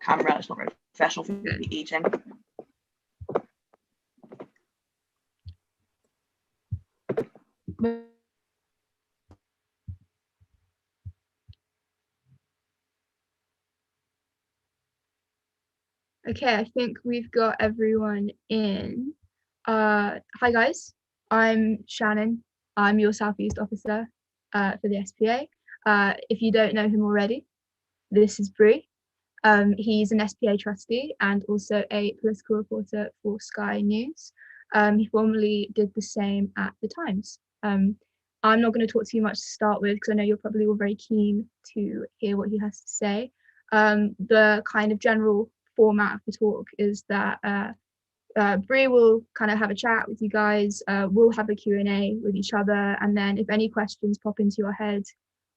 camera. It's not very professional for me to be eating. Okay, I think we've got everyone in. Hi guys, I'm Shannon. I'm your Southeast officer for the SPA. If you don't know him already, this is Bree. He's an SPA trustee and also a political reporter for Sky News. He formerly did the same at The Times. I'm not going to talk too much to start with because I know you're probably all very keen to hear what he has to say. The kind of general format of the talk is that Bree will kind of have a chat with you guys. We'll have a Q&A with each other, and then if any questions pop into your head,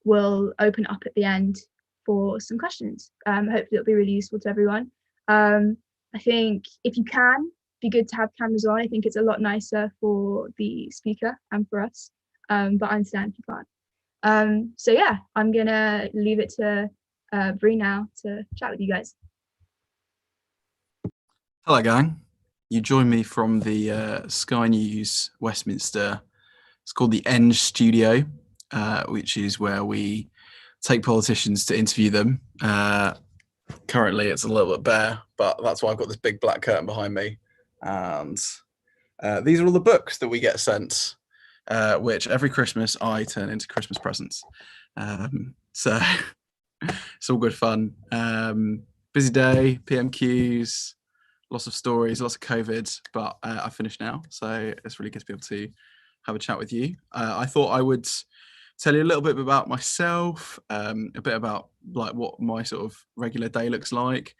we'll open up at the end for some questions. Hopefully it'll be really useful to everyone. I think if you can, be good to have cameras on. I think it's a lot nicer for the speaker and for us, but I understand if you can't. So yeah, I'm gonna leave it to Bree now to chat with you guys. Hello gang, you join me from the Sky News Westminster. It's called the Eng Studio, which is where we take politicians to interview them. Currently it's a little bit bare, but that's why I've got this big black curtain behind me. And these are all the books that we get sent, which every Christmas I turn into Christmas presents. So it's all good fun. Busy day, PMQs, lots of stories, lots of COVID, but I finished now, so it's really good to be able to have a chat with you. I thought I would tell you a little bit about myself, a bit about like what my sort of regular day looks like,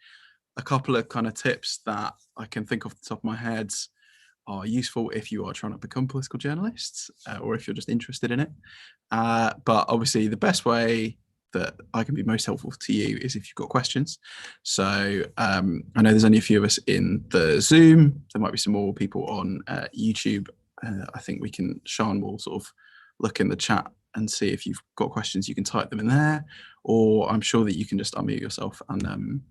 a couple of kind of tips that I can think off the top of my head are useful if you are trying to become political journalists or if you're just interested in it. But obviously the best way that I can be most helpful to you is if you've got questions. So I know there's only a few of us in the Zoom. There might be some more people on YouTube. I think Sean will sort of look in the chat and see if you've got questions, you can type them in there, or I'm sure that you can just unmute yourself. And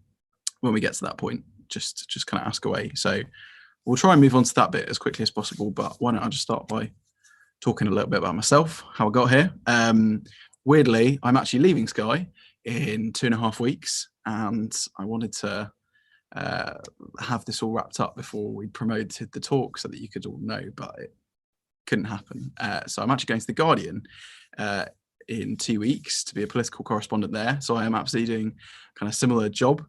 when we get to that point, just kind of ask away. So we'll try and move on to that bit as quickly as possible, but why don't I just start by talking a little bit about myself, how I got here. Weirdly, I'm actually leaving Sky in 2.5 weeks, and I wanted to have this all wrapped up before we promoted the talk so that you could all know, but it couldn't happen. So I'm actually going to The Guardian in 2 weeks to be a political correspondent there. So I am absolutely doing kind of similar job,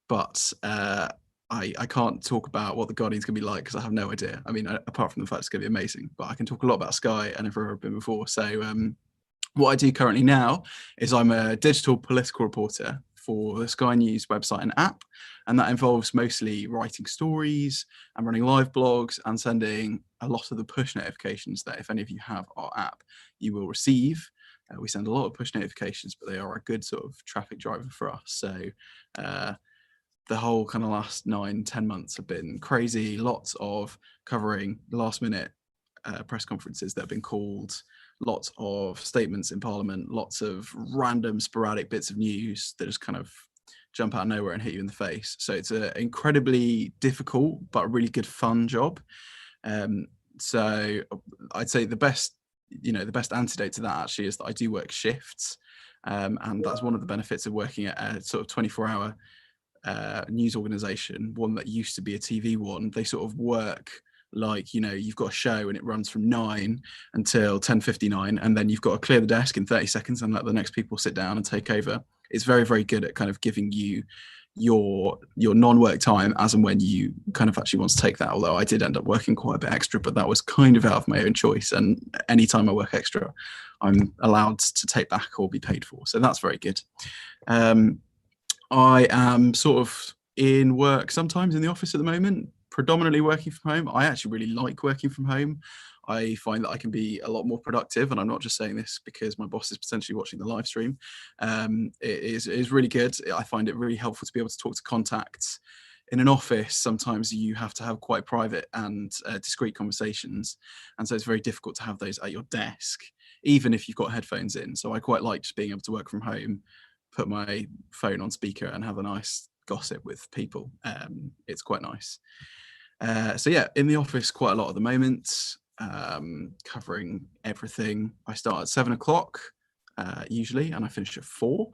but I can't talk about what The Guardian's going to be like because I have no idea. I mean, apart from the fact it's going to be amazing, but I can talk a lot about Sky and everywhere I've been before. So what I do currently now is I'm a digital political reporter for the Sky News website and app, and that involves mostly writing stories and running live blogs and sending a lot of the push notifications that if any of you have our app, you will receive. We send a lot of push notifications, but they are a good sort of traffic driver for us. So the whole kind of last 9-10 months have been crazy, lots of covering last minute press conferences that have been called, lots of statements in Parliament, lots of random sporadic bits of news that just kind of jump out of nowhere and hit you in the face. So it's an incredibly difficult but really good fun job. So I'd say the best antidote to that actually is that I do work shifts, and that's one of the benefits of working at a sort of 24-hour news organization, one that used to be a TV one. They sort of work like, you've got a show and it runs from 9 until 10:59, and then you've got to clear the desk in 30 seconds and let the next people sit down and take over. It's very, very good at kind of giving you your non-work time as and when you kind of actually want to take that, although I did end up working quite a bit extra, but that was kind of out of my own choice, and anytime I work extra I'm allowed to take back or be paid for, so that's very good. I am sort of in work sometimes in the office at the moment, predominantly working from home. I actually really like working from home. I find that I can be a lot more productive, and I'm not just saying this because my boss is potentially watching the live stream. It is really good. I find it really helpful to be able to talk to contacts. In an office, sometimes you have to have quite private and discreet conversations, and so it's very difficult to have those at your desk, even if you've got headphones in. So I quite like just being able to work from home, put my phone on speaker and have a nice gossip with people. It's quite nice. So yeah, in the office quite a lot at the moment, covering everything. I start at 7 o'clock usually, and I finish at 4.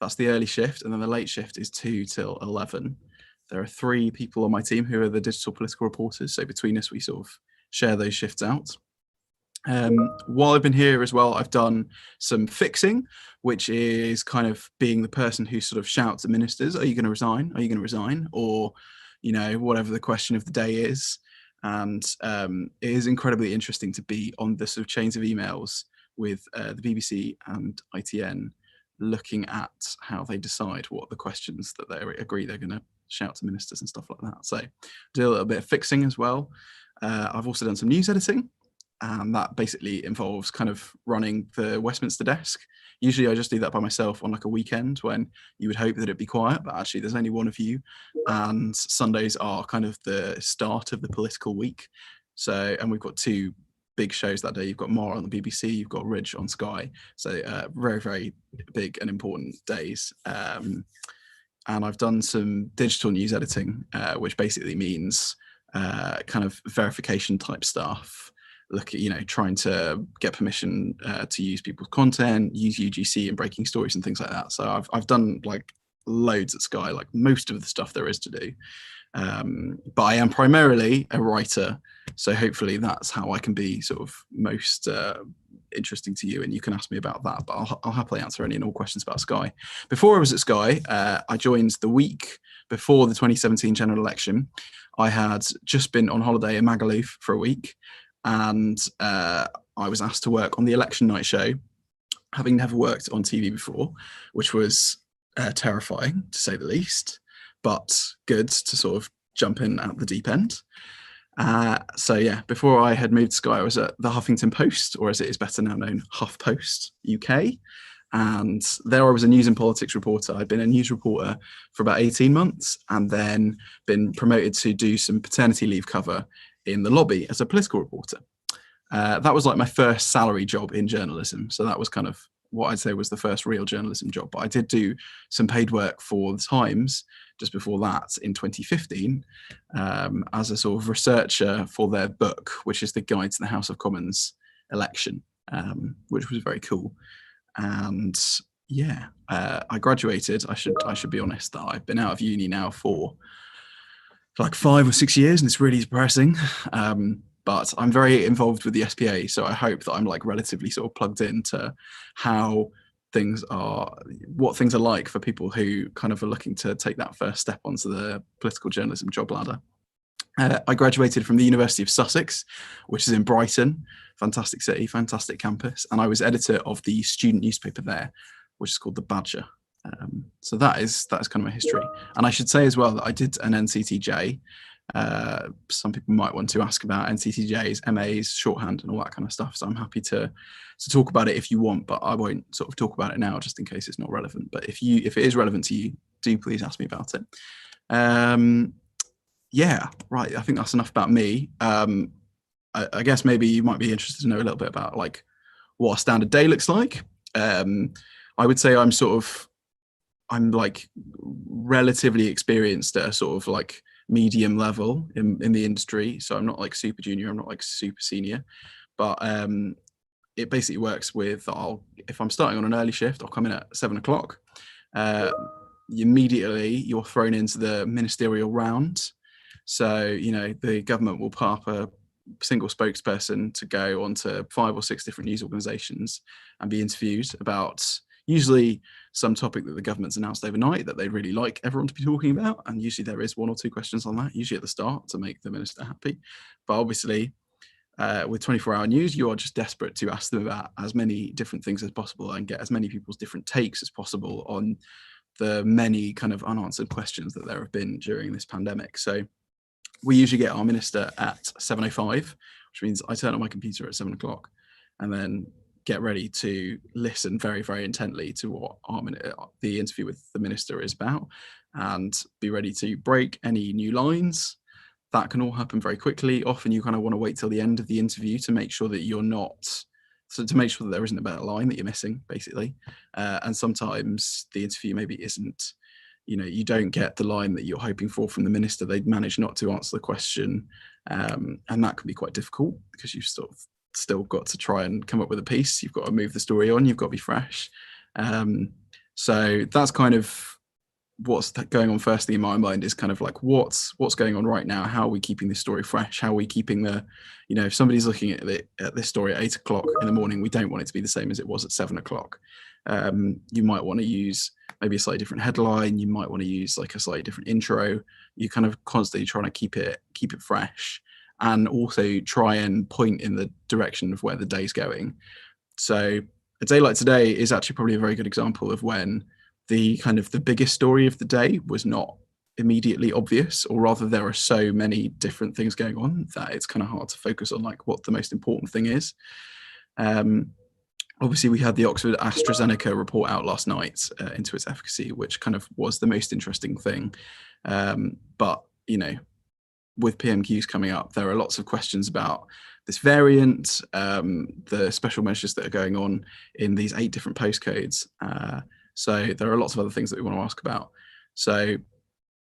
That's the early shift, and then the late shift is 2 till 11. There are 3 people on my team who are the digital political reporters. So between us, we sort of share those shifts out. While I've been here as well, I've done some fixing, which is kind of being the person who sort of shouts at ministers, are you going to resign? Are you going to resign? Or, you know, whatever the question of the day is. And it is incredibly interesting to be on the sort of chains of emails with the BBC and ITN, looking at how they decide what the questions that they agree they're going to shout to ministers and stuff like that. So do a little bit of fixing as well. I've also done some news editing, and that basically involves kind of running the Westminster desk. Usually I just do that by myself on like a weekend when you would hope that it'd be quiet, but actually there's only one of you, and Sundays are kind of the start of the political week. So, and we've got 2 big shows that day. You've got Mar on the BBC, you've got Ridge on Sky. So very, very big and important days. And I've done some digital news editing, which basically means kind of verification type stuff. Look at, you know, trying to get permission to use people's content, use UGC and breaking stories and things like that. So I've done like loads at Sky, like most of the stuff there is to do. But I am primarily a writer, so hopefully that's how I can be sort of most interesting to you, and you can ask me about that. But I'll happily answer any and all questions about Sky. Before I was at Sky, I joined the week before the 2017 general election. I had just been on holiday in Magaluf for a week, and I was asked to work on the election night show, having never worked on TV before, which was terrifying to say the least, but good to sort of jump in at the deep end. So yeah, before I had moved to Sky, I was at the Huffington Post, or as it is better now known, HuffPost UK. And there I was a news and politics reporter. I'd been a news reporter for about 18 months and then been promoted to do some paternity leave cover in the lobby as a political reporter. That was like my first salary job in journalism. So that was kind of what I'd say was the first real journalism job. But I did do some paid work for the Times just before that in 2015 as a sort of researcher for their book, which is the Guide to the House of Commons election, which was very cool. And yeah, I graduated. I should be honest that I've been out of uni now for like 5 or 6 years, and it's really depressing. But I'm very involved with the SPA, so I hope that I'm like relatively sort of plugged into how things are, what things are like for people who kind of are looking to take that first step onto the political journalism job ladder. I graduated from the University of Sussex, which is in Brighton. Fantastic city, fantastic campus. And I was editor of the student newspaper there, which is called The Badger. So that is kind of my history. And I should say as well that I did an NCTJ. Some people might want to ask about NCTJs, MAs, shorthand and all that kind of stuff. So I'm happy to talk about it if you want, but I won't sort of talk about it now just in case it's not relevant. But if it is relevant to you, do please ask me about it. Yeah, right. I think that's enough about me. I guess maybe you might be interested to know a little bit about like what a standard day looks like. I would say I'm like relatively experienced at a sort of like medium level in the industry. So I'm not like super junior, I'm not like super senior, but it basically works with, if I'm starting on an early shift, I'll come in at 7 o'clock. Immediately you're thrown into the ministerial round. So, you know, the government will put up a single spokesperson to go onto 5 or 6 different news organizations and be interviewed about usually some topic that the government's announced overnight that they'd really like everyone to be talking about. And usually there is 1 or 2 questions on that, usually at the start to make the minister happy. But obviously with 24-hour news, you are just desperate to ask them about as many different things as possible and get as many people's different takes as possible on the many kind of unanswered questions that there have been during this pandemic. So we usually get our minister at 7:05, which means I turn on my computer at 7 o'clock and then get ready to listen very, very intently to what the interview with the minister is about and be ready to break any new lines. That can all happen very quickly. Often you kind of want to wait till the end of the interview to make sure that to make sure that there isn't a better line that you're missing, basically. And sometimes the interview maybe isn't, you don't get the line that you're hoping for from the minister. They'd manage not to answer the question, and that can be quite difficult because you've sort of still got to try and come up with a piece. You've got to move the story on. You've got to be fresh. So that's kind of what's going on firstly in my mind, is kind of like what's going on right now. How are we keeping this story fresh? How are we keeping if somebody's looking at this story at 8 o'clock in the morning, we don't want it to be the same as it was at 7 o'clock. You might want to use maybe a slightly different headline. You might want to use like a slightly different intro. You're kind of constantly trying to keep it fresh, and also try and point in the direction of where the day's going. So a day like today is actually probably a very good example of when the kind of the biggest story of the day was not immediately obvious, or rather there are so many different things going on that it's kind of hard to focus on like what the most important thing is. Obviously we had the Oxford AstraZeneca report out last night into its efficacy, which kind of was the most interesting thing. But with PMQs coming up, there are lots of questions about this variant, the special measures that are going on in these 8 different postcodes. So there are lots of other things that we want to ask about. So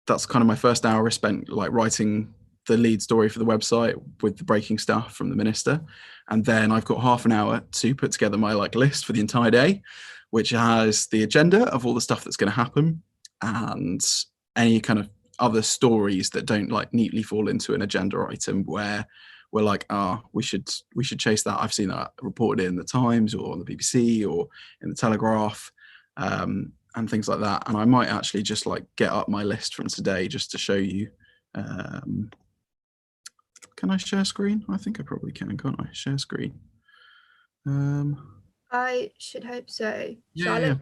that's kind of my first hour is spent like writing the lead story for the website with the breaking stuff from the minister. And then I've got half an hour to put together my like list for the entire day, which has the agenda of all the stuff that's going to happen and any kind of other stories that don't like neatly fall into an agenda item where we're like, we should chase that. I've seen that reported in the Times or on the BBC or in the Telegraph. And things like that. And I might actually just like get up my list from today just to show you. Can I share screen? I think I probably can, can't I? Share screen. I should hope so. Yeah. Charlotte?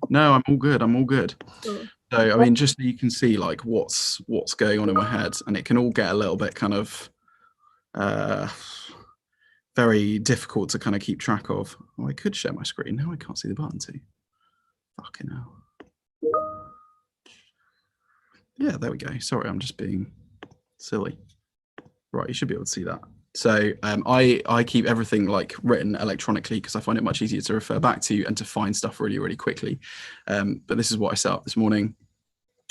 No, I'm all good. Sure. So I mean, just so you can see like what's going on in my head, and it can all get a little bit kind of very difficult to kind of keep track of. Oh, I could share my screen. Now I can't see the button too. Fucking hell. Yeah, there we go. Sorry, I'm just being silly. Right, you should be able to see that. So I keep everything like written electronically because I find it much easier to refer back to and to find stuff really, really quickly. But this is what I set up this morning.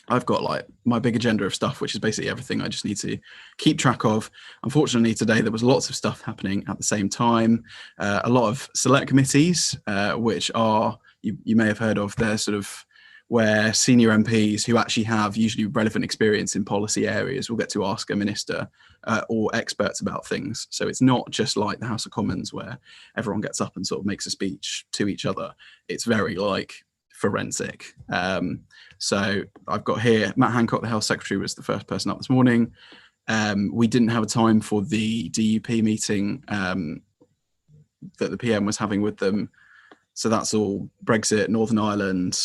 I've got like my big agenda of stuff, which is basically everything I just need to keep track of. Unfortunately, today there was lots of stuff happening at the same time. A lot of select committees, which are, you may have heard of, they're sort of where senior MPs who actually have usually relevant experience in policy areas will get to ask a minister or experts about things. So it's not just like the House of Commons where everyone gets up and sort of makes a speech to each other. It's very like forensic. So I've got here, Matt Hancock, the Health Secretary, was the first person up this morning. We didn't have a time for the DUP meeting that the PM was having with them. So that's all Brexit, Northern Ireland,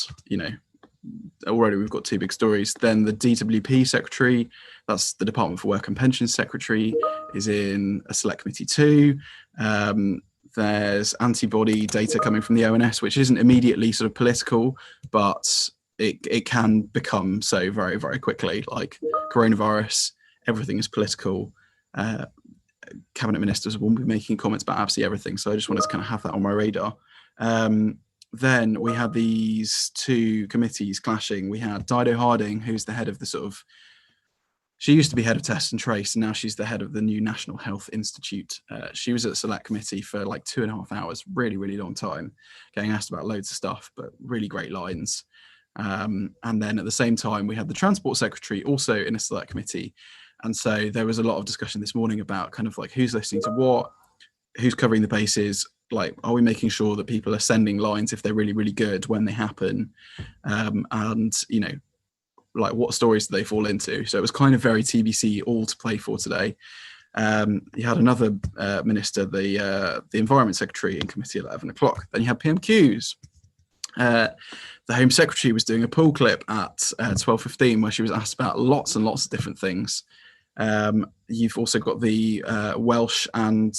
already we've got 2 big stories. Then the DWP Secretary, that's the Department for Work and Pensions Secretary, is in a select committee too. There's antibody data coming from the ONS, which isn't immediately sort of political, but it can become so very, very quickly. Like coronavirus, everything is political. Cabinet ministers will be making comments about absolutely everything. So I just wanted to kind of have that on my radar. Then we had these 2 committees clashing. We had Dido Harding, who's the head of the sort of, she used to be head of Test and Trace, and now she's the head of the new National Health Institute. She was at the select committee for like 2.5 hours, really, really long time, getting asked about loads of stuff, but really great lines. And then at the same time, we had the Transport Secretary also in a select committee. And so there was a lot of discussion this morning about kind of like who's listening to what, who's covering the bases, like, are we making sure that people are sending lines if they're really, really good when they happen? And, like what stories do they fall into? So it was kind of very TBC, all to play for today. You had another minister, the Environment Secretary, in committee at 11 o'clock. Then you had PMQs. The Home Secretary was doing a poll clip at 12:15 where she was asked about lots and lots of different things. You've also got the Welsh and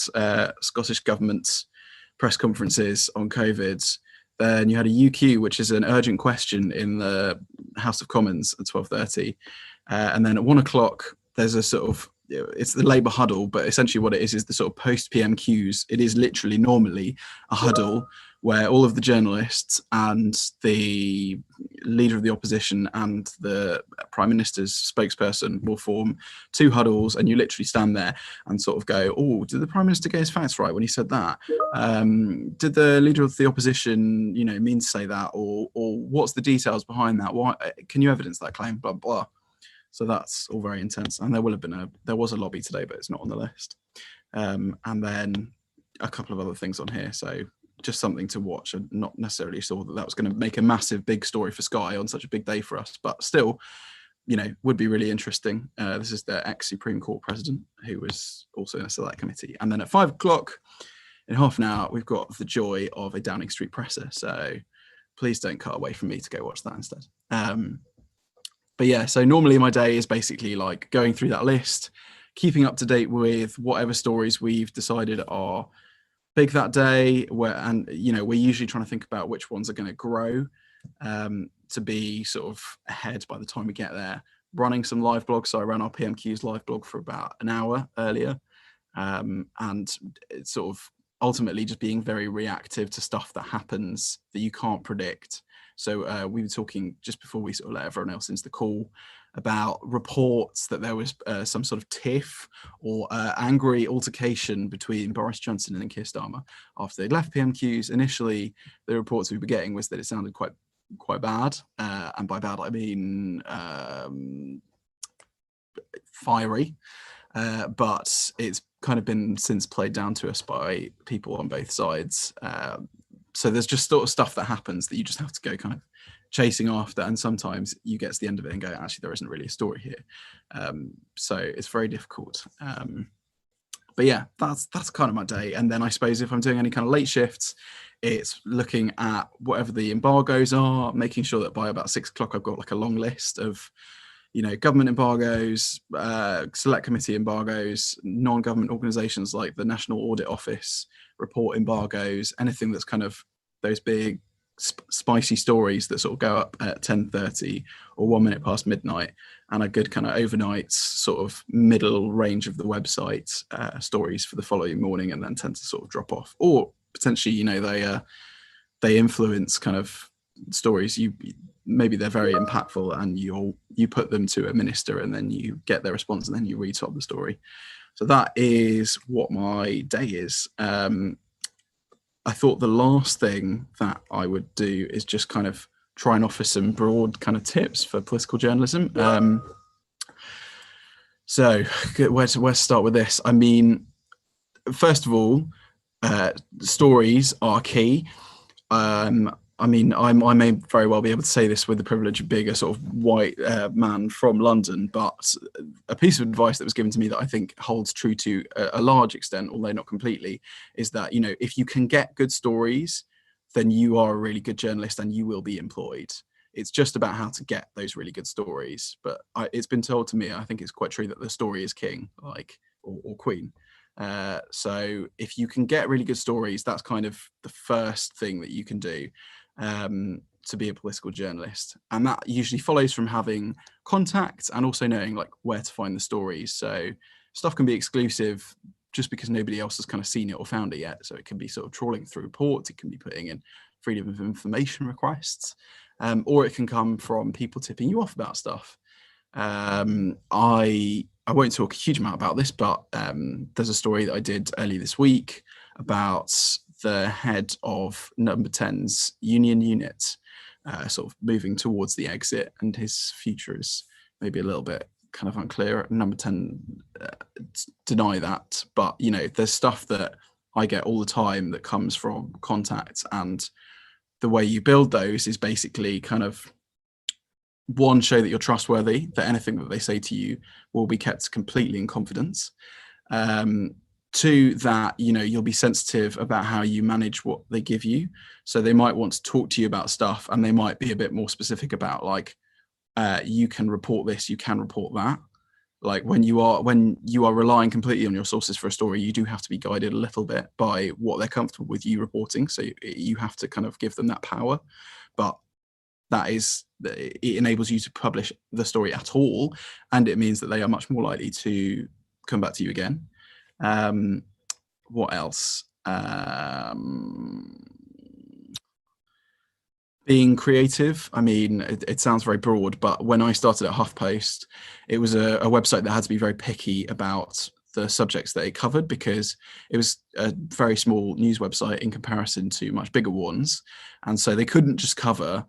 Scottish government press conferences on COVID. Then you had a UQ, which is an urgent question in the House of Commons at 12:30. And then at 1 o'clock, there's a sort of, it's the Labour huddle, but essentially what it is the sort of post PMQs. It is literally normally a huddle where all of the journalists and the leader of the opposition and the prime minister's spokesperson will form two huddles, and you literally stand there and sort of go, oh, did the prime minister get his facts right when he said that? Did the leader of the opposition, mean to say that, or what's the details behind that? Why can you evidence that claim? Blah blah. So that's all very intense, and there was a lobby today, but it's not on the list. And then a couple of other things on here. So just something to watch. I not necessarily saw that was going to make a massive big story for Sky on such a big day for us, but still, would be really interesting. This is the ex-Supreme Court president who was also in a select committee. And then at 5 o'clock in half an hour, we've got the joy of a Downing Street presser. So please don't cut away from me to go watch that instead. But yeah, so normally my day is basically like going through that list, keeping up to date with whatever stories we've decided are big that day, we're usually trying to think about which ones are going to grow to be sort of ahead by the time we get there. Running some live blogs, so I ran our PMQ's live blog for about an hour earlier, and it's sort of ultimately just being very reactive to stuff that happens that you can't predict. So we were talking just before we sort of let everyone else into the call about reports that there was some sort of tiff or angry altercation between Boris Johnson and Keir Starmer after they left PMQs. Initially, the reports we were getting was that it sounded quite bad, and by bad I mean fiery. But it's kind of been since played down to us by people on both sides. So there's just sort of stuff that happens that you just have to go kind of chasing after, and sometimes you get to the end of it and go, actually, there isn't really a story here. So it's very difficult. But yeah, that's kind of my day. And then I suppose if I'm doing any kind of late shifts, it's looking at whatever the embargoes are, making sure that by about 6 o'clock I've got like a long list of government embargoes, select committee embargoes, non-government organizations like the National Audit Office report embargoes, anything that's kind of those big spicy stories that sort of go up at 10:30 or 1 minute past midnight, and a good kind of overnight sort of middle range of the website stories for the following morning, and then tend to sort of drop off, or potentially they influence kind of stories. Maybe they're very impactful and you put them to a minister and then you get their response and then you retop the story. So that is what my day is. I thought the last thing that I would do is just kind of try and offer some broad kind of tips for political journalism. So where to start with this? I mean, first of all, stories are key. I mean, I may very well be able to say this with the privilege of being a sort of white man from London, but a piece of advice that was given to me that I think holds true to a large extent, although not completely, is that, if you can get good stories, then you are a really good journalist and you will be employed. It's just about how to get those really good stories. But it's been told to me, I think it's quite true, that the story is king, or queen. So if you can get really good stories, that's kind of the first thing that you can do to be a political journalist, and that usually follows from having contacts and also knowing where to find the stories. So stuff can be exclusive just because nobody else has kind of seen it or found it yet, so it can be sort of trawling through reports, it can be putting in freedom of information requests, or it can come from people tipping you off about stuff. I won't talk a huge amount about this, but there's a story that I did earlier this week about the head of Number 10's union unit sort of moving towards the exit, and his future is maybe a little bit kind of unclear. Number 10 deny that, but there's stuff that I get all the time that comes from contacts, and the way you build those is basically kind of, one, show that you're trustworthy, that anything that they say to you will be kept completely in confidence. Two, that you'll be sensitive about how you manage what they give you. So they might want to talk to you about stuff, and they might be a bit more specific about you can report this, you can report that. When you are relying completely on your sources for a story, you do have to be guided a little bit by what they're comfortable with you reporting. So you have to kind of give them that power, but it enables you to publish the story at all, and it means that they are much more likely to come back to you again. What else? Being creative, I mean, it sounds very broad, but when I started at HuffPost, it was a website that had to be very picky about the subjects that it covered, because it was a very small news website in comparison to much bigger ones. And so they couldn't just cover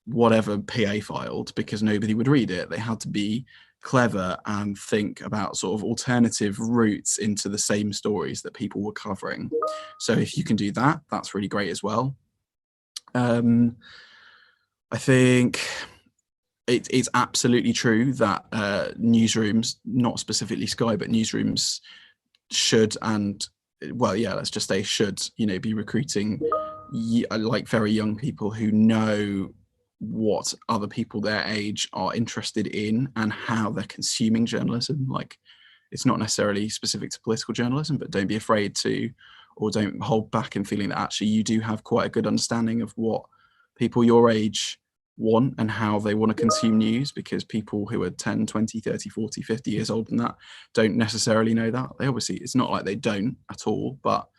whatever PA filed, because nobody would read it. They had to be clever and think about sort of alternative routes into the same stories that people were covering. So if you can do that, that's really great as well. I think it's absolutely true that newsrooms, not specifically Sky, but newsrooms should, and well, yeah, let's just say should, be recruiting like very young people who know what other people their age are interested in and how they're consuming journalism. Like, it's not necessarily specific to political journalism, but don't be afraid to, or don't hold back in feeling that actually you do have quite a good understanding of what people your age want and how they want to consume news, because people who are 10, 20, 30, 40, 50 years old than that don't necessarily know that. They obviously, it's not like they don't at all, but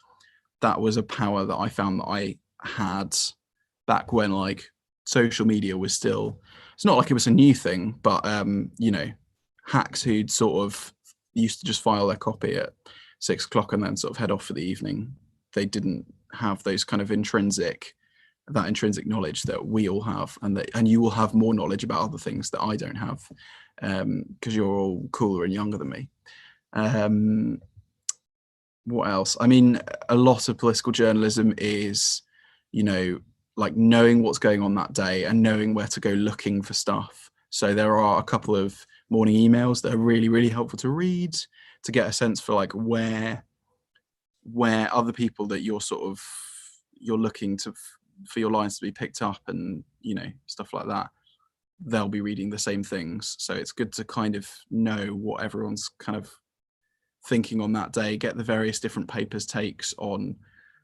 that was a power that I found that I had back when like social media was still, it's not like it was a new thing, but hacks who'd sort of used to just file their copy at 6 o'clock and then sort of head off for the evening. They didn't have those kind of intrinsic knowledge that we all have, and you will have more knowledge about other things that I don't have, because you're all cooler and younger than me. What else? I mean, a lot of political journalism is, like knowing what's going on that day and knowing where to go looking for stuff. So there are a couple of morning emails that are really, really helpful to read, to get a sense for like where other people that you're looking to for your lines to be picked up, and stuff like that, they'll be reading the same things. So it's good to kind of know what everyone's kind of thinking on that day, get the various different papers' takes on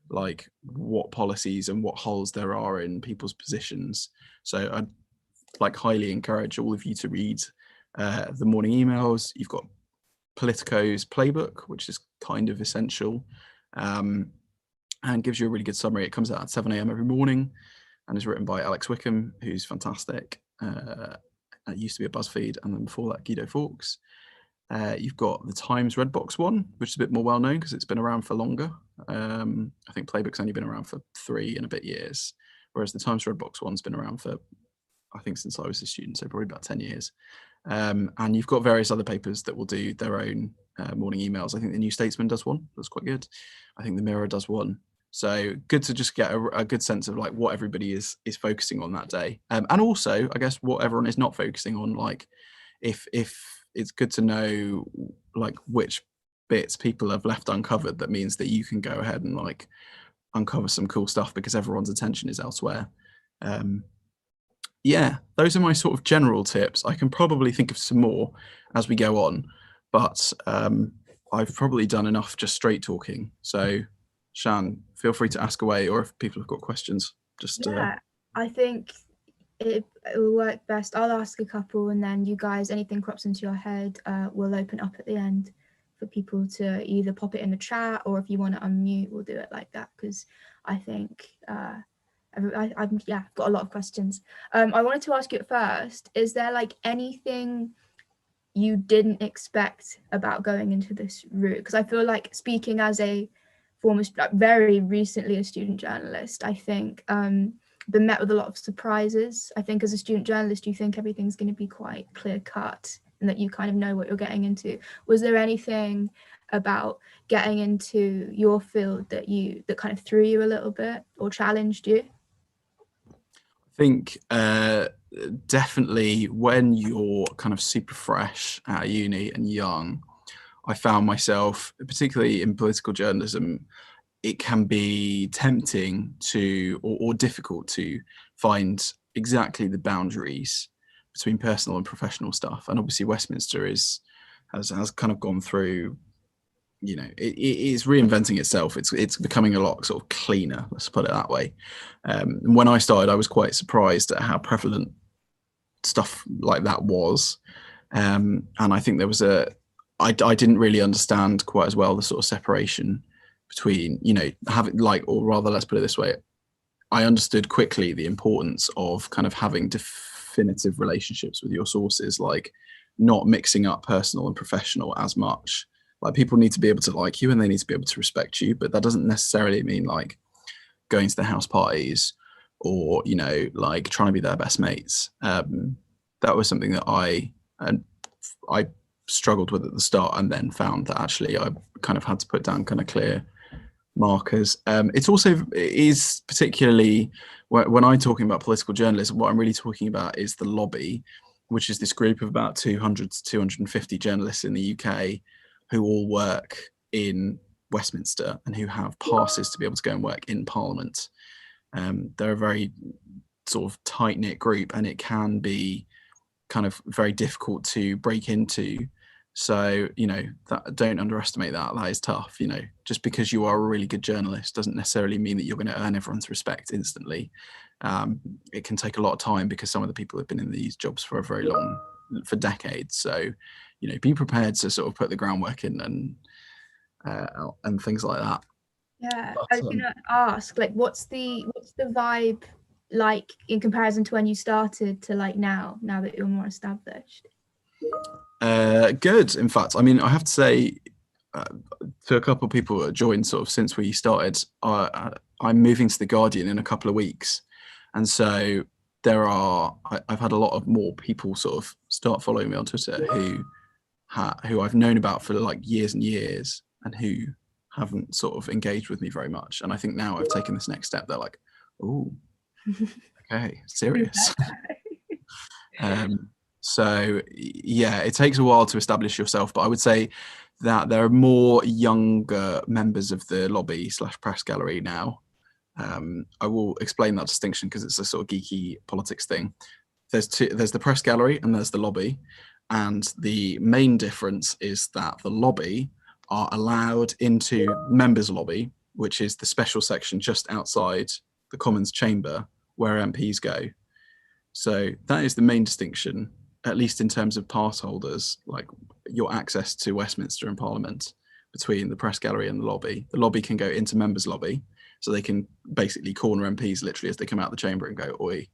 like what policies and what holes there are in people's positions. So I'd like highly encourage all of you to read the morning emails. You've got Politico's playbook, which is kind of essential, and gives you a really good summary. It comes out at 7 a.m. every morning and is written by Alex Wickham, who's fantastic. It used to be at BuzzFeed, and then before that, Guido Fawkes. You've got the Times Redbox one, which is a bit more well known because it's been around for longer. I think Playbook's only been around for 3 and a bit years, whereas the Times Redbox one's been around for, I think, since I was a student, so probably about 10 years. And you've got various other papers that will do their own morning emails. I think the New Statesman does one, that's quite good. I think the Mirror does one. So good to just get a good sense of like what everybody is focusing on that day. And also, I guess, what everyone is not focusing on, like if it's good to know like which bits people have left uncovered. That means that you can go ahead and like uncover some cool stuff because everyone's attention is elsewhere. Yeah, those are my sort of general tips. I can probably think of some more as we go on, but I've probably done enough just straight talking. So Shan, feel free to ask away, or if people have got questions, just I think it will work best. I'll ask a couple, and then you guys, anything crops into your head, we'll open up at the end for people to either pop it in the chat, or if you want to unmute, we'll do it like that, because I think I've got a lot of questions. I wanted to ask you at first, is there like anything you didn't expect about going into this route? Because I feel like, speaking as a former, very recently a student journalist, I think been met with a lot of surprises. I think as a student journalist, you think everything's going to be quite clear cut and that you kind of know what you're getting into. Was there anything about getting into your field that kind of threw you a little bit or challenged you? I think definitely when you're kind of super fresh out of uni and young, I found myself, particularly in political journalism, it can be tempting to, or difficult to find exactly the boundaries between personal and professional stuff. And obviously Westminster has kind of gone through, it is reinventing itself. It's becoming a lot sort of cleaner, let's put it that way. When I started, I was quite surprised at how prevalent stuff like that was. And I think there was I didn't really understand quite as well the sort of separation between, having, like, or rather, let's put it this way, I understood quickly the importance of kind of having definitive relationships with your sources, like not mixing up personal and professional as much. Like people need to be able to like you and they need to be able to respect you, but that doesn't necessarily mean like going to their house parties or, you know, like trying to be their best mates. That was something that I struggled with at the start, and then found that actually I kind of had to put down kind of clear markers. It is particularly when I'm talking about political journalism, what I'm really talking about is the lobby, which is this group of about 200 to 250 journalists in the UK who all work in Westminster and who have passes to be able to go and work in Parliament. They're a very sort of tight-knit group, and it can be kind of very difficult to break into. So, you know, don't underestimate that. That is tough. You know, just because you are a really good journalist doesn't necessarily mean that you're going to earn everyone's respect instantly. It can take a lot of time because some of the people have been in these jobs for for decades. So, you know, be prepared to sort of put the groundwork in and things like that. Yeah, But, I was gonna ask, like, what's the vibe like in comparison to when you started to like now that you're more established? Good. In fact, I mean, I have to say, to a couple of people that joined sort of since we started, I'm moving to the Guardian in a couple of weeks, and so I've had a lot of more people sort of start following me on Twitter who I've known about for like years and years, and who haven't sort of engaged with me very much. And I think now I've taken this next step. They're like, "Oh, okay, serious." So yeah, it takes a while to establish yourself, but I would say that there are more younger members of the lobby / press gallery now. I will explain that distinction because it's a sort of geeky politics thing. There's the press gallery and there's the lobby, and the main difference is that the lobby are allowed into members lobby, which is the special section just outside the Commons chamber where MPs go. So that is the main distinction, at least in terms of pass holders, like your access to Westminster and Parliament, between the press gallery and the lobby. The lobby can go into members lobby, so they can basically corner MPs literally as they come out of the chamber and go, "Oi,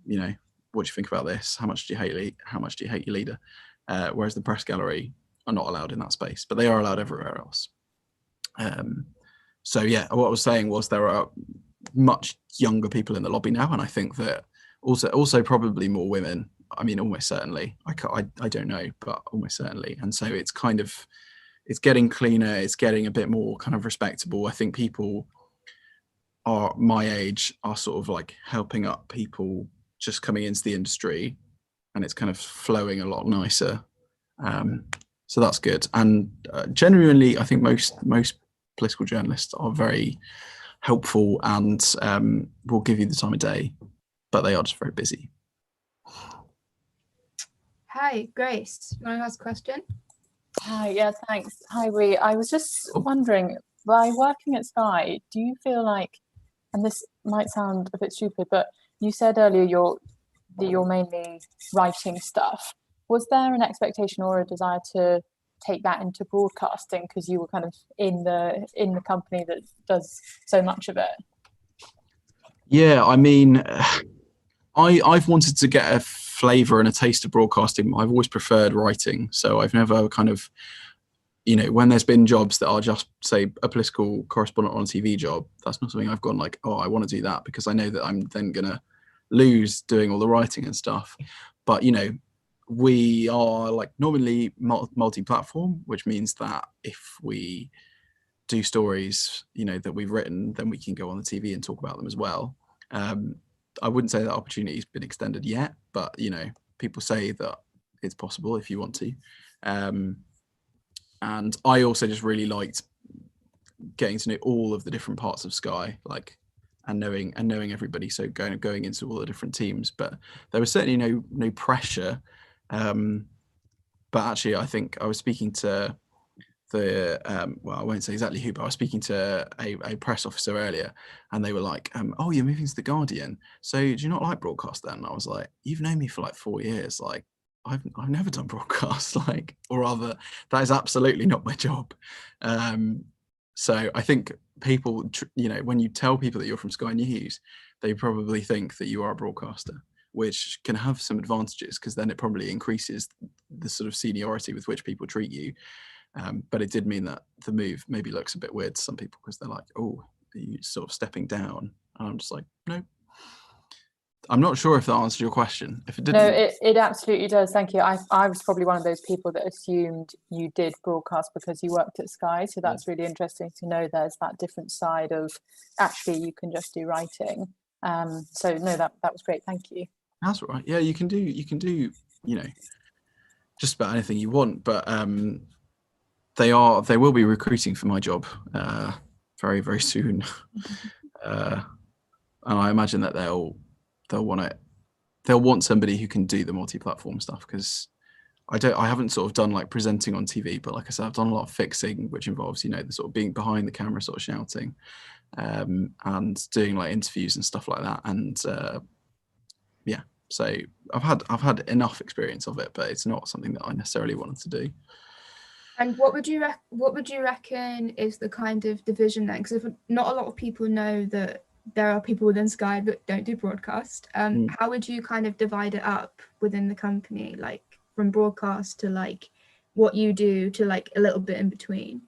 you know, what do you think about this? How much do you hate your leader?" Whereas the press gallery are not allowed in that space, but they are allowed everywhere else. So yeah, what I was saying was there are much younger people in the lobby now, and I think that also probably more women. I mean, almost certainly. I don't know, but almost certainly. And so it's getting cleaner. It's getting a bit more kind of respectable. I think people are my age are sort of like helping up people just coming into the industry, and it's kind of flowing a lot nicer. So that's good. And genuinely, I think most political journalists are very helpful and will give you the time of day, but they are just very busy. Hi, Grace. You want to ask a question? Hi, yeah, thanks. Hi, Bree. I was just wondering, by working at Sky, do you feel like, and this might sound a bit stupid, but you said earlier you're mainly writing stuff. Was there an expectation or a desire to take that into broadcasting because you were kind of in the company that does so much of it? Yeah, I mean, I've wanted to get a flavour and a taste of broadcasting. I've always preferred writing, so I've never kind of, you know, when there's been jobs that are just, say, a political correspondent on a TV job, that's not something I've gone like, oh, I want to do that, because I know that I'm then going to lose doing all the writing and stuff. But, you know, we are like normally multi-platform, which means that if we do stories, you know, that we've written, then we can go on the TV and talk about them as well. I wouldn't say that opportunity's been extended yet, but, you know, people say that it's possible if you want to. And I also just really liked getting to know all of the different parts of Sky, like, and knowing everybody. So going into all the different teams, but there was certainly no pressure. But actually, I think I was speaking to the well, I won't say exactly who, but I was speaking to a press officer earlier, and they were like, "Oh, you're moving to the Guardian, so do you not like broadcast then?" And I was like, "You've known me for like 4 years, like I've never done broadcast, like, or rather, that is absolutely not my job." So I think people, when you tell people that you're from Sky News, they probably think that you are a broadcaster, which can have some advantages because then it probably increases the sort of seniority with which people treat you. But it did mean that the move maybe looks a bit weird to some people because they're like, oh, are you sort of stepping down? And I'm just like, no. I'm not sure if that answered your question. If it didn't, No, it absolutely does. Thank you. I was probably one of those people that assumed you did broadcast because you worked at Sky. So that's really interesting to know there's that different side of actually you can just do writing. So no, that was great. Thank you. That's right. Yeah, you can do, just about anything you want, but they will be recruiting for my job very, very soon. And I imagine that they'll want somebody who can do the multi-platform stuff, because I haven't sort of done like presenting on TV, but like I said, I've done a lot of fixing, which involves, the sort of being behind the camera, sort of shouting, and doing like interviews and stuff like that. And yeah, so I've had enough experience of it, but it's not something that I necessarily wanted to do. And what would you reckon is the kind of division then? Because if not a lot of people know that there are people within Sky that don't do broadcast, how would you kind of divide it up within the company, like from broadcast to like what you do to like a little bit in between?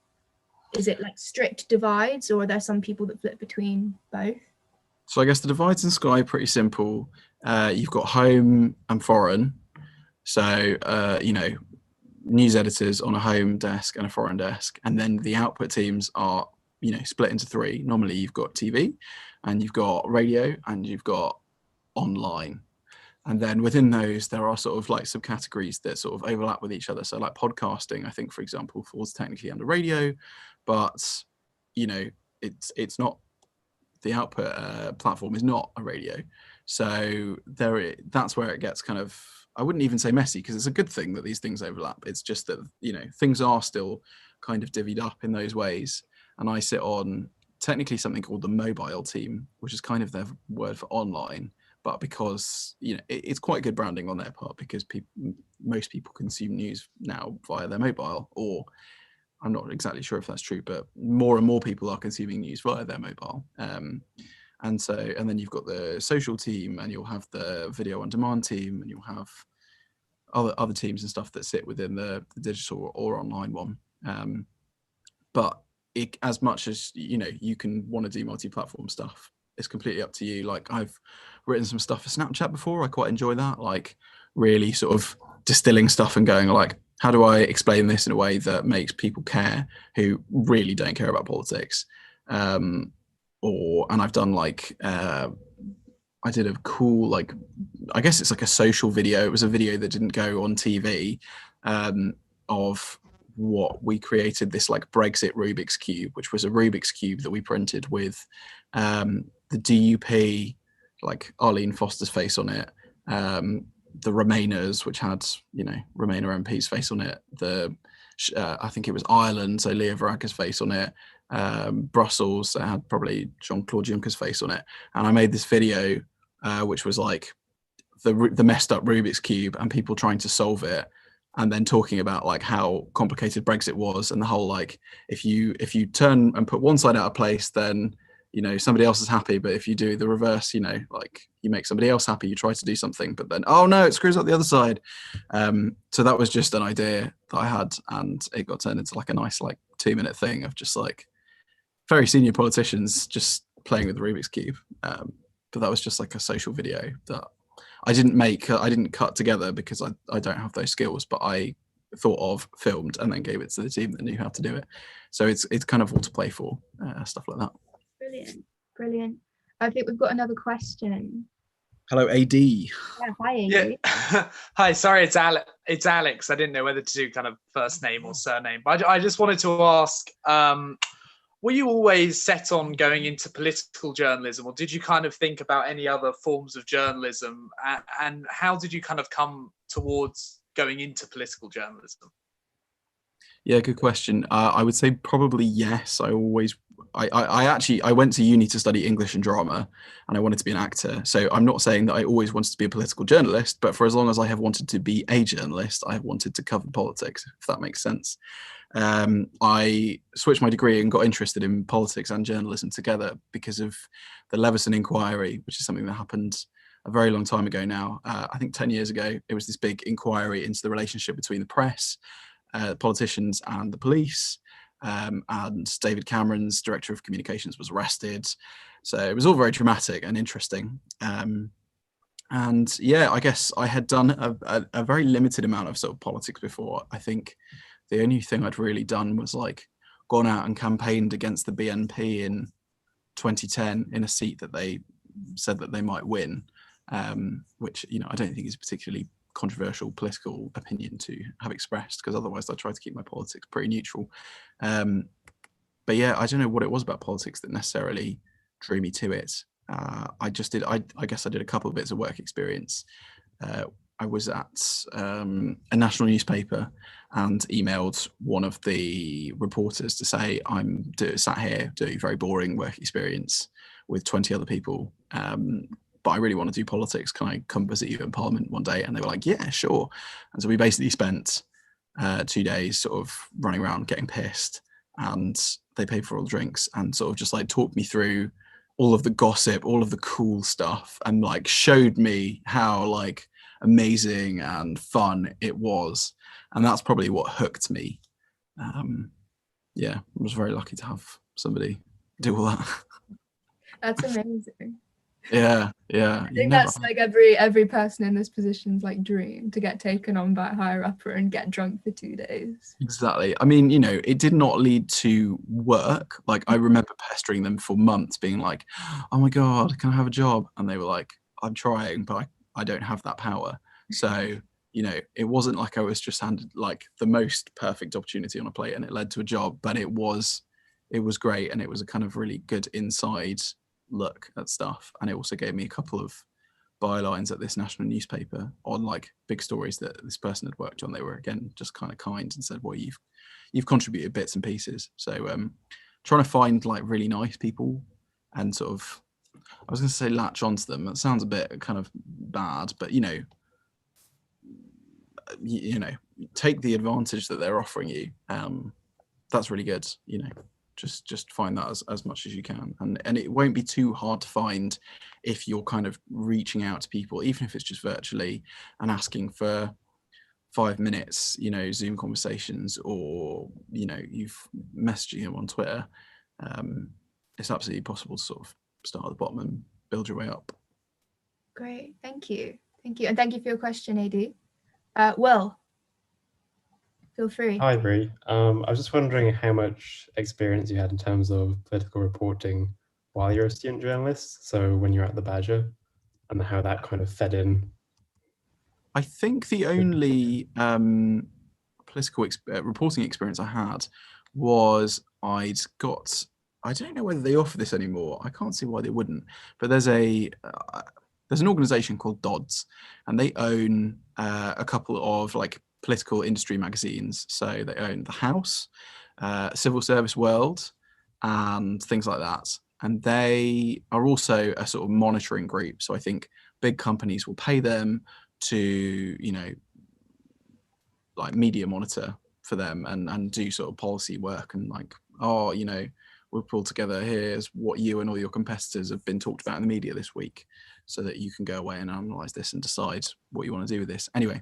Is it like strict divides, or are there some people that flip between both? So I guess the divides in Sky are pretty simple. You've got home and foreign. So, news editors on a home desk and a foreign desk. And then the output teams are, split into three. Normally you've got TV and you've got radio and you've got online. And then within those, there are sort of like subcategories that sort of overlap with each other. So like podcasting, I think, for example, falls technically under radio, but, it's not, the output platform is not a radio. So that's where it gets kind of, I wouldn't even say messy, because it's a good thing that these things overlap. It's just that, things are still kind of divvied up in those ways. And I sit on technically something called the mobile team, which is kind of their word for online. But because, it's quite good branding on their part, because most people consume news now via their mobile, or I'm not exactly sure if that's true, but more and more people are consuming news via their mobile. And then you've got the social team, and you'll have the video on demand team, and you'll have other teams and stuff that sit within the digital or online one. But as much as, you can want to do multi-platform stuff, it's completely up to you. Like, I've written some stuff for Snapchat before. I quite enjoy that, like really sort of distilling stuff and going like, how do I explain this in a way that makes people care who really don't care about politics? And I've done like, I did a cool, like, I guess it's like a social video. It was a video that didn't go on TV, of what we created, this like Brexit Rubik's Cube, which was a Rubik's Cube that we printed with the DUP, like Arlene Foster's face on it, the Remainers, which had, Remainer MP's face on it, I think it was Ireland, so Leo Varadkar's face on it, Brussels, that had probably Jean-Claude Juncker's face on it. And I made this video, which was like the messed up Rubik's Cube and people trying to solve it, and then talking about like how complicated Brexit was, and the whole like, if you turn and put one side out of place, then somebody else is happy, but if you do the reverse, like you make somebody else happy, you try to do something, but then, oh no, it screws up the other side. So that was just an idea that I had, and it got turned into like a nice like 2-minute thing of just like very senior politicians just playing with the Rubik's Cube. But that was just like a social video that I didn't cut together because I don't have those skills, but I thought of, filmed, and then gave it to the team that knew how to do it. So it's kind of all to play for, stuff like that. Brilliant. I think we've got another question. Hello, AD. Yeah, hi, AD. Yeah. Hi, sorry, it's Alex. I didn't know whether to do kind of first name or surname, but I just wanted to ask, were you always set on going into political journalism, or did you kind of think about any other forms of journalism? And how did you kind of come towards going into political journalism? Yeah, good question. I would say probably yes. I went to uni to study English and drama, and I wanted to be an actor. So I'm not saying that I always wanted to be a political journalist, but for as long as I have wanted to be a journalist, I have wanted to cover politics, if that makes sense. I switched my degree and got interested in politics and journalism together because of the Leveson inquiry, which is something that happened a very long time ago now. I think 10 years ago, it was this big inquiry into the relationship between the press, politicians and the police. And David Cameron's director of communications was arrested. So it was all very dramatic and interesting. And yeah, I guess I had done a very limited amount of sort of politics before. I think the only thing I'd really done was like gone out and campaigned against the BNP in 2010 in a seat that they said that they might win, which, you know, I don't think is a particularly controversial political opinion to have expressed, because otherwise I try to keep my politics pretty neutral. But yeah, I don't know what it was about politics that necessarily drew me to it. I guess I did a couple of bits of work experience. I was at a national newspaper and emailed one of the reporters to say, I'm sat here doing very boring work experience with 20 other people, but I really want to do politics. Can I come visit you in Parliament one day? And they were like, yeah, sure. And so we basically spent 2 days sort of running around getting pissed, and they paid for all the drinks and sort of just like talked me through all of the gossip, all of the cool stuff, and like showed me how like amazing and fun it was. And that's probably what hooked me. Yeah, I was very lucky to have somebody do all that. That's amazing. Yeah. I think that's like every person in this position's like dream, to get taken on by a higher upper and get drunk for 2 days. Exactly. I mean, you know, it did not lead to work. Like, I remember pestering them for months, being like, oh my God, can I have a job? And they were like, I'm trying, but I don't have that power. So, you know, it wasn't like I was just handed like the most perfect opportunity on a plate and it led to a job, but it was great. And it was a kind of really good inside look at stuff. And it also gave me a couple of bylines at this national newspaper on like big stories that this person had worked on. They were, again, just kind of kind and said, well, you've contributed bits and pieces. So trying to find like really nice people and sort of, I was going to say latch onto them. That sounds a bit kind of bad, but you know, take the advantage that they're offering you. That's really good. You know, just find that as much as you can, and it won't be too hard to find if you're kind of reaching out to people, even if it's just virtually, and asking for 5 minutes, you know, Zoom conversations, or you know, you've messaging them on Twitter. It's absolutely possible to sort of start at the bottom and build your way up. Great, thank you, and thank you for your question, AD. Will, feel free. Hi, Bree. I was just wondering how much experience you had in terms of political reporting while you're a student journalist, so when you're at the Badger, and how that kind of fed in. I think the only political reporting experience I had was I don't know whether they offer this anymore. I can't see why they wouldn't, but there's an organization called Dodds, and they own a couple of like political industry magazines. So they own The House, Civil Service World, and things like that. And they are also a sort of monitoring group. So I think big companies will pay them to, you know, like media monitor for them and do sort of policy work, and like, oh, you know, we'll pull together, here's what you and all your competitors have been talked about in the media this week, so that you can go away and analyze this and decide what you want to do with this. Anyway,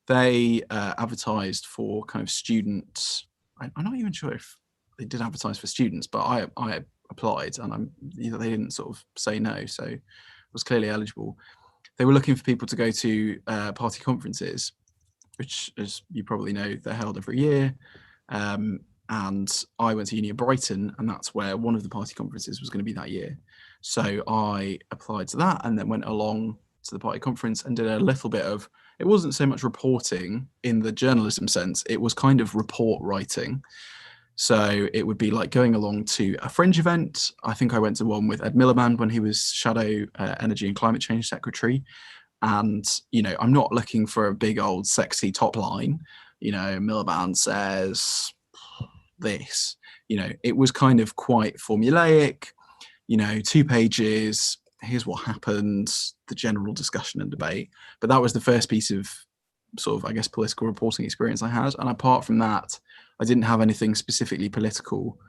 they advertised for kind of students. I'm not even sure if they did advertise for students, but I applied, and they didn't sort of say no, so I was clearly eligible. They were looking for people to go to party conferences, which, as you probably know, they're held every year. And I went to uni at Brighton, and that's where one of the party conferences was going to be that year. So I applied to that and then went along to the party conference and did a little bit of, it wasn't so much reporting in the journalism sense, it was kind of report writing. So it would be like going along to a fringe event. I think I went to one with Ed Miliband when he was Shadow Energy and Climate Change Secretary. And, you know, I'm not looking for a big old sexy top line. You know, Miliband says this. You know, it was kind of quite formulaic, you know, 2 pages, here's what happened, the general discussion and debate. But that was the first piece of sort of, I guess, political reporting experience I had. And apart from that, I didn't have anything specifically political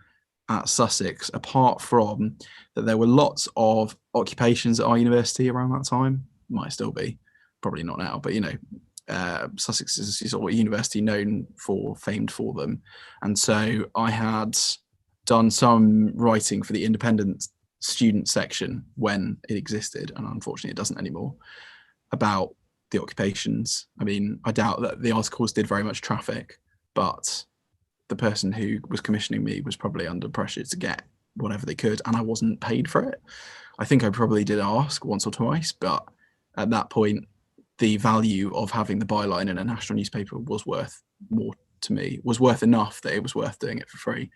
at Sussex, apart from that there were lots of occupations at our university around that time. Might still be, probably not now, but you know, Sussex is sort of a university famed for them. And so I had done some writing for the independent student section when it existed, and unfortunately it doesn't anymore, about the occupations. I mean, I doubt that the articles did very much traffic, but the person who was commissioning me was probably under pressure to get whatever they could, and I wasn't paid for it. I think I probably did ask once or twice, but at that point, the value of having the byline in a national newspaper was worth more to me, was worth enough that it was worth doing it for free.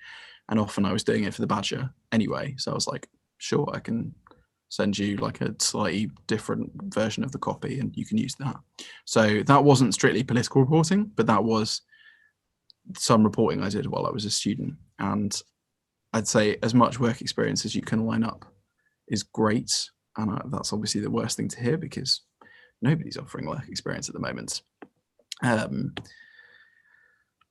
And often I was doing it for the Badger anyway. So I was like, sure, I can send you like a slightly different version of the copy and you can use that. So that wasn't strictly political reporting, but that was some reporting I did while I was a student. And I'd say as much work experience as you can line up is great. And that's obviously the worst thing to hear because nobody's offering work experience at the moment.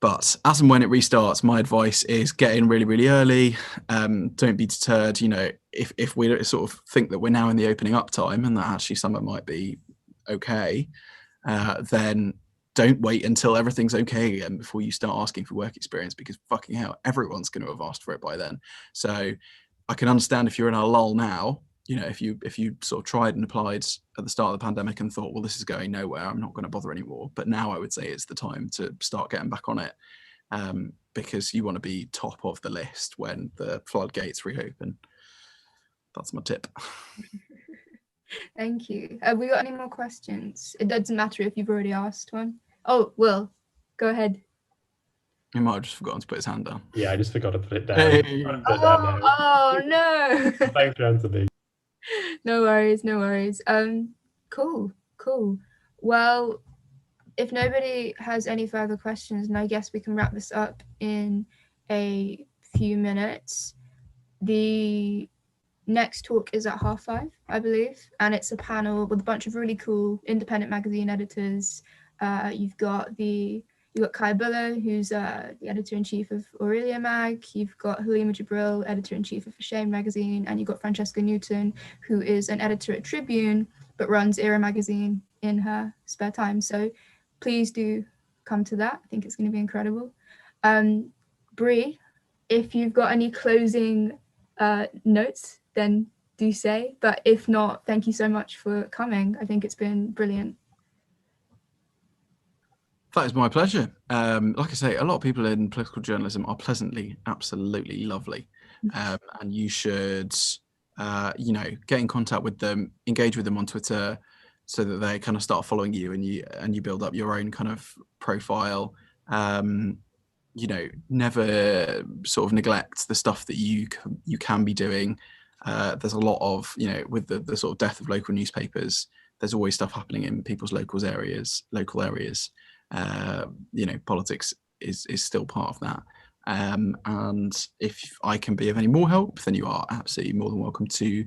But as and when it restarts, my advice is get in really, really early. Don't be deterred. You know, if we sort of think that we're now in the opening up time and that actually summer might be okay, then don't wait until everything's okay again before you start asking for work experience, because fucking hell, everyone's going to have asked for it by then. So I can understand if you're in a lull now. You know, if you sort of tried and applied at the start of the pandemic and thought, well, this is going nowhere, I'm not going to bother anymore. But now I would say it's the time to start getting back on it, because you want to be top of the list when the floodgates reopen. That's my tip. Thank you. Have we got any more questions? It doesn't matter if you've already asked one. Oh, Will, go ahead. He might have just forgotten to put his hand down. Yeah, I just forgot to put it down. Hey. Oh no. Thanks for answering. No worries, no worries. Cool. Well, if nobody has any further questions, then I guess we can wrap this up in a few minutes. The next talk is at 5:30, I believe, and it's a panel with a bunch of really cool independent magazine editors. You've got Kai Buller, who's the editor-in-chief of Aurelia Mag. You've got Halima Jibril, editor-in-chief of Shame magazine, and you've got Francesca Newton, who is an editor at Tribune, but runs Era magazine in her spare time. So please do come to that. I think it's going to be incredible. Bree, if you've got any closing notes, then do say. But if not, thank you so much for coming. I think it's been brilliant. That is my pleasure. Like I say, a lot of people in political journalism are pleasantly, absolutely lovely. And you should, get in contact with them, engage with them on Twitter so that they kind of start following you and you build up your own kind of profile. Never sort of neglect the stuff that you can be doing. There's a lot of, with the sort of death of local newspapers, there's always stuff happening in people's local areas. Politics is still part of that. And if I can be of any more help, then you are absolutely more than welcome to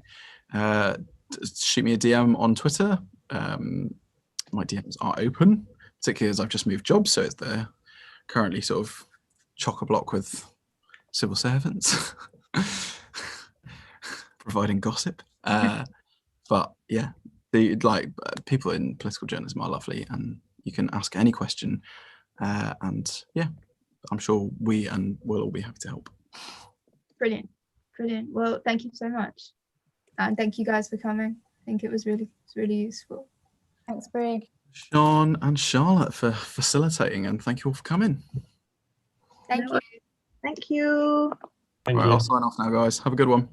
shoot me a DM on Twitter. My DMs are open, particularly as I've just moved jobs, so they're currently sort of chock-a-block with civil servants providing gossip. But yeah, people in political journalism are lovely, and you can ask any question, and yeah, I'm sure we and we'll all be happy to help. Brilliant. Well, thank you so much, and thank you guys for coming. I think it was really useful. Thanks, Bree. Sean and Charlotte for facilitating, and thank you all for coming. Thank you. Thank you. Thank All right, you. I'll sign off now, guys. Have a good one.